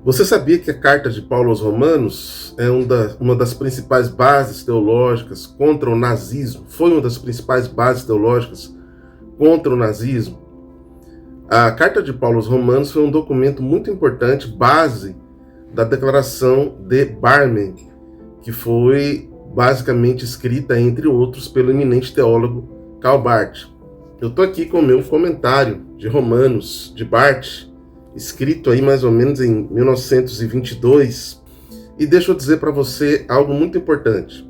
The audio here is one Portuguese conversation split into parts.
Você sabia que a carta de Paulo aos Romanos é uma das principais bases teológicas contra o nazismo? Foi uma das principais bases teológicas contra o nazismo? A carta de Paulo aos Romanos foi um documento muito importante, base da declaração de Barmen, que foi basicamente escrita, entre outros, pelo eminente teólogo Karl Barth. Eu estou aqui com o meu comentário de Romanos, de Barth, escrito aí mais ou menos em 1922, e deixa eu dizer para você algo muito importante.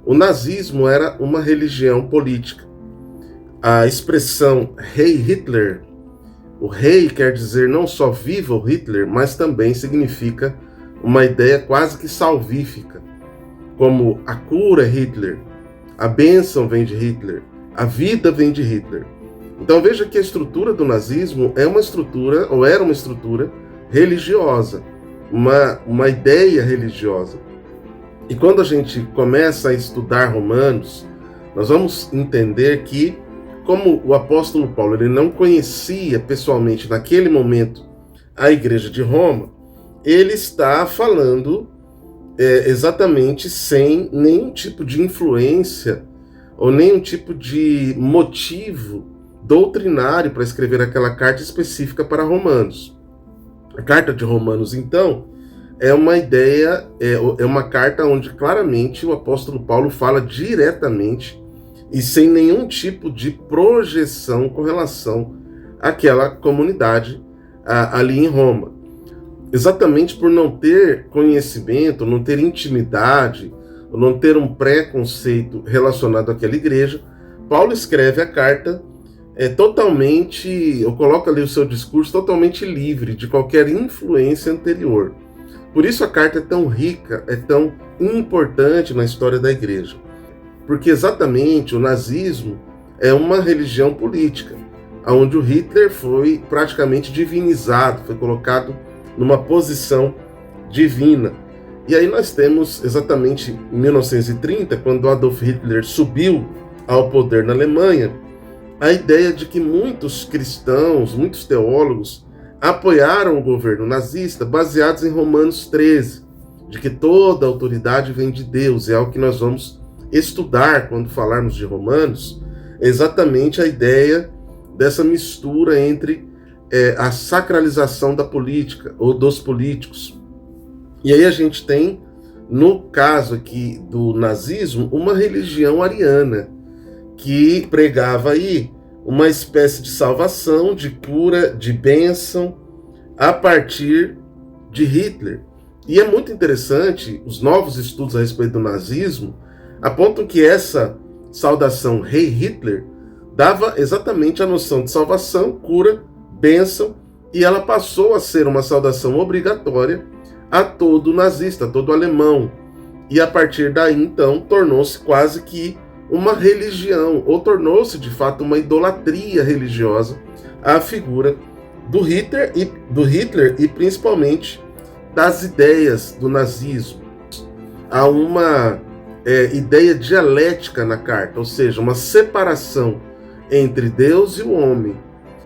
O nazismo era uma religião política. A expressão Heil Hitler, o rei quer dizer não só viva o Hitler, mas também significa uma ideia quase que salvífica, como a cura é Hitler, a bênção vem de Hitler, a vida vem de Hitler. Então veja que a estrutura do nazismo é uma estrutura, ou era uma estrutura religiosa, uma ideia religiosa. E quando a gente começa a estudar Romanos, nós vamos entender que, como o apóstolo Paulo ele não conhecia pessoalmente naquele momento a igreja de Roma, ele está falando exatamente sem nenhum tipo de influência ou nenhum tipo de motivo doutrinário para escrever aquela carta específica para Romanos. A carta de Romanos, então, é uma ideia, é uma carta onde claramente o apóstolo Paulo fala diretamente e sem nenhum tipo de projeção com relação àquela comunidade ali em Roma. Exatamente por não ter conhecimento, não ter intimidade, não ter um preconceito relacionado àquela igreja, Paulo escreve a carta totalmente, eu coloco ali o seu discurso totalmente livre de qualquer influência anterior. Por isso a carta é tão rica, é tão importante na história da igreja. Porque exatamente o nazismo é uma religião política, onde o Hitler foi praticamente divinizado, foi colocado numa posição divina. E aí nós temos exatamente em 1930, quando Adolf Hitler subiu ao poder na Alemanha, a ideia de que muitos cristãos, muitos teólogos, apoiaram o governo nazista baseados em Romanos 13, de que toda autoridade vem de Deus, é algo que nós vamos estudar quando falarmos de Romanos, exatamente a ideia dessa mistura entre a sacralização da política, ou dos políticos. E aí a gente tem, no caso aqui do nazismo, uma religião ariana, que pregava aí uma espécie de salvação, de cura, de bênção, a partir de Hitler. E é muito interessante, os novos estudos a respeito do nazismo apontam que essa saudação Rei Hitler dava exatamente a noção de salvação, cura, bênção, e ela passou a ser uma saudação obrigatória a todo nazista, a todo alemão. E a partir daí, então, tornou-se quase que uma religião, ou tornou-se de fato uma idolatria religiosa à figura do Hitler e principalmente das ideias do nazismo. Há uma ideia dialética na carta, ou seja, uma separação entre Deus e o homem.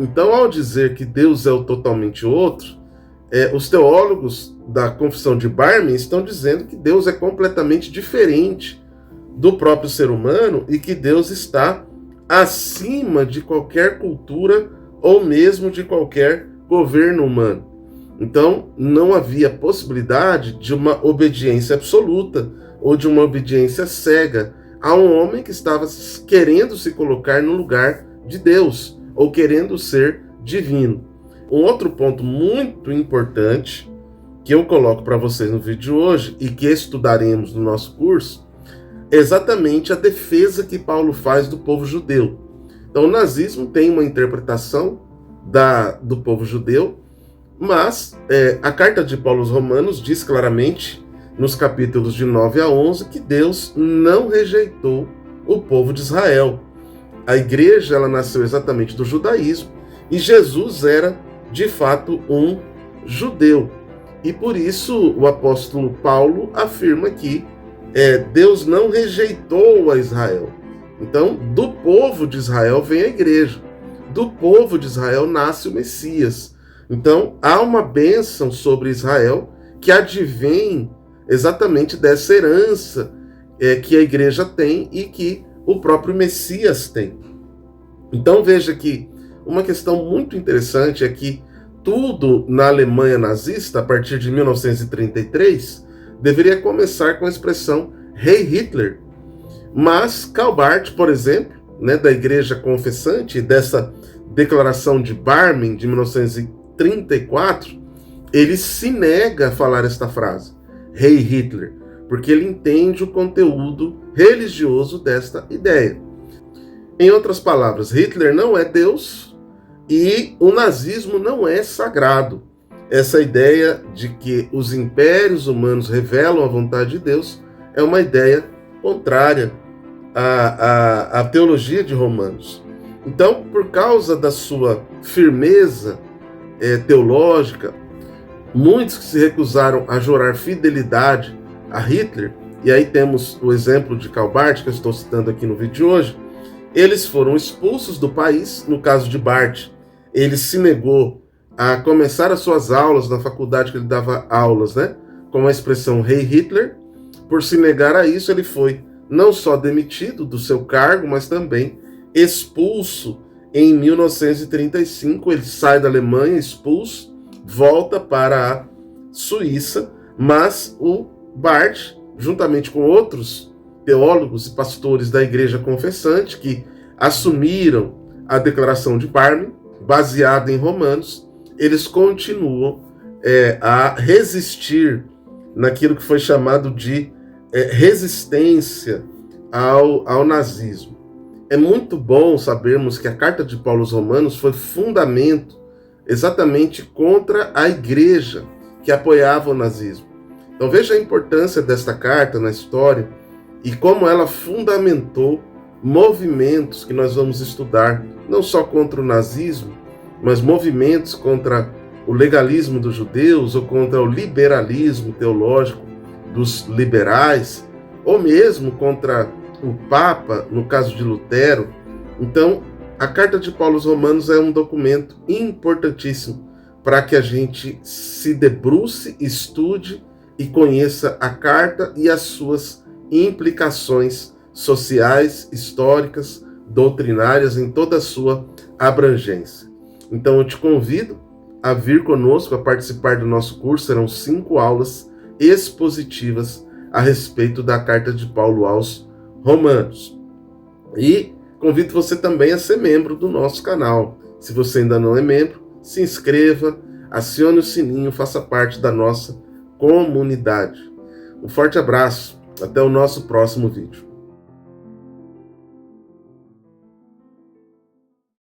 Então, ao dizer que Deus é o totalmente outro, os teólogos da confissão de Barmen estão dizendo que Deus é completamente diferente do próprio ser humano e que Deus está acima de qualquer cultura ou mesmo de qualquer governo humano. Então, não havia possibilidade de uma obediência absoluta ou de uma obediência cega a um homem que estava querendo se colocar no lugar de Deus ou querendo ser divino. Um outro ponto muito importante que eu coloco para vocês no vídeo de hoje e que estudaremos no nosso curso é exatamente a defesa que Paulo faz do povo judeu. Então, o nazismo tem uma interpretação do povo judeu, mas a carta de Paulo aos Romanos diz claramente, nos capítulos de 9 a 11, que Deus não rejeitou o povo de Israel. A igreja ela nasceu exatamente do judaísmo e Jesus era, de fato, um judeu. E por isso o apóstolo Paulo afirma que Deus não rejeitou a Israel. Então, do povo de Israel vem a igreja. Do povo de Israel nasce o Messias. Então, há uma bênção sobre Israel que advém exatamente dessa herança que a igreja tem e que o próprio Messias tem. Então, veja que uma questão muito interessante é que tudo na Alemanha nazista, a partir de 1933, deveria começar com a expressão Hey Hitler. Mas Karl Barth, por exemplo, da Igreja Confessante, dessa declaração de Barmen de 1934, ele se nega a falar esta frase, Hey Hitler, porque ele entende o conteúdo religioso desta ideia. Em outras palavras, Hitler não é Deus e o nazismo não é sagrado. Essa ideia de que os impérios humanos revelam a vontade de Deus é uma ideia contrária à teologia de Romanos. Então, por causa da sua firmeza teológica, muitos que se recusaram a jurar fidelidade a Hitler, e aí temos o exemplo de Karl Barth, que eu estou citando aqui no vídeo de hoje, eles foram expulsos do país. No caso de Barth, ele se negou a começar as suas aulas na faculdade que ele dava aulas, com a expressão Hey Hitler. Por se negar a isso, ele foi não só demitido do seu cargo, mas também expulso em 1935. Ele sai da Alemanha, expulso, volta para a Suíça, mas o Barth, juntamente com outros teólogos e pastores da Igreja Confessante, que assumiram a declaração de Barmen, baseada em Romanos, eles continuam a resistir naquilo que foi chamado de resistência ao nazismo. É muito bom sabermos que a carta de Paulo aos Romanos foi fundamento exatamente contra a igreja que apoiava o nazismo. Então veja a importância desta carta na história e como ela fundamentou movimentos que nós vamos estudar, não só contra o nazismo, mas movimentos contra o legalismo dos judeus ou contra o liberalismo teológico dos liberais, ou mesmo contra o Papa, no caso de Lutero. Então, a carta de Paulo aos Romanos é um documento importantíssimo para que a gente se debruce, estude e conheça a carta e as suas implicações sociais, históricas, doutrinárias em toda a sua abrangência. Então eu te convido a vir conosco, a participar do nosso curso. Serão 5 aulas expositivas a respeito da carta de Paulo aos Romanos. E convido você também a ser membro do nosso canal. Se você ainda não é membro, se inscreva, acione o sininho, faça parte da nossa comunidade. Um forte abraço, até o nosso próximo vídeo.